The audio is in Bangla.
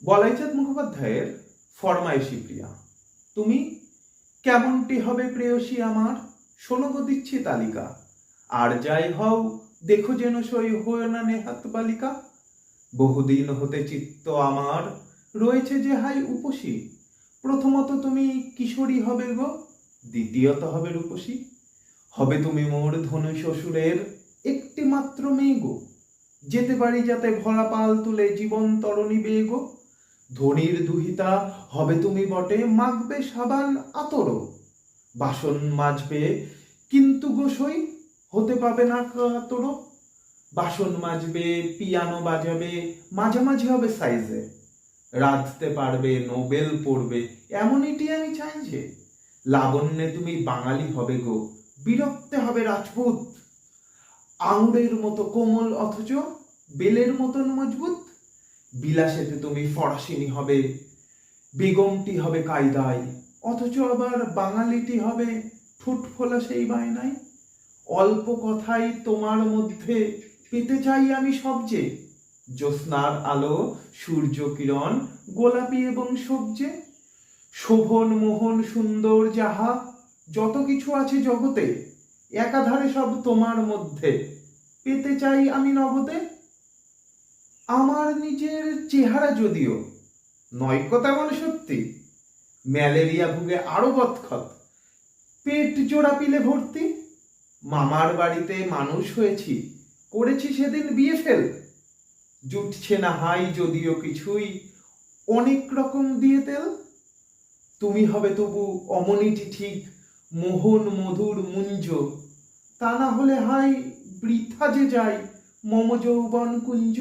বলাইচাঁদ মুখোপাধ্যায়ের ফরমায়েশি প্রিয়া। তুমি কেমনটি হবে প্রেয়সী আমার, শোনো গো দিচ্ছি তালিকা। আর যাই হও দেখো যেন সই হয় না নেহাত বালিকা। বহুদিন হতে চিত্ত আমার রয়েছে যে হাই উপসী। প্রথমত তুমি কিশোরী হবে গো, দ্বিতীয়ত হবে রূপসী। হবে তুমি মোর ধনু শ্বশুরের একটি মাত্র মেয়ে গো। যেতে পারি যাতে ভরা পাল তুলে জীবন তরণী বেয়ে গো। ধনির দুহিতা হবে তুমি বটে, মাখবে সাবান আতর। বাসন মাজবে কিন্তু গোসই, হতে পাবে না কাতর। বাসন মাজবে, পিয়ানো বাজাবে, মাঝামাঝি হবে সাইজে। রাঁধতে পারবে, নোবেল পড়বে, এমনইটি আমি চাই যে। লাবণ্যে তুমি বাঙালি হবে গো, বিরক্তে হবে রাজপুত। আঙুরের মতো কোমল অথচ বেলের মতন মজবুত। বিলাসেতে তুমি ফরাসিনী হবে, বেগমটি হবে কায়দায়, অথচ আবার বাঙালিটি হবে ঠোঁট ফোলা সেই বায়নায়। অল্প কথাই তোমার মধ্যে পেতে চাই আমি সবচেয়ে। জ্যোৎস্নার আলো, সূর্য কিরণ, গোলাপি এবং সবজে। শোভন মোহন সুন্দর যাহা যত কিছু আছে জগতে, একাধারে সব তোমার মধ্যে পেতে চাই আমি নগদে। আমার নিজের চেহারা যদিও নয়কো তেমন সত্যি, ম্যালেরিয়া ভুগে আরো বৎখত, পেট জোড়া পিলে ভর্তি। মামার বাড়িতে মানুষ হয়েছি, করেছি সেদিন বিয়ে ফেল। জুটছে না হাই যদিও কিছুই, অনেক রকম দিয়ে তেল। তুমি হবে তবু অমনিটি ঠিক, মোহন মধুর মুঞ্জ। তা না হলে হাই বৃথা যে যায় মম যৌবন কুঞ্জ।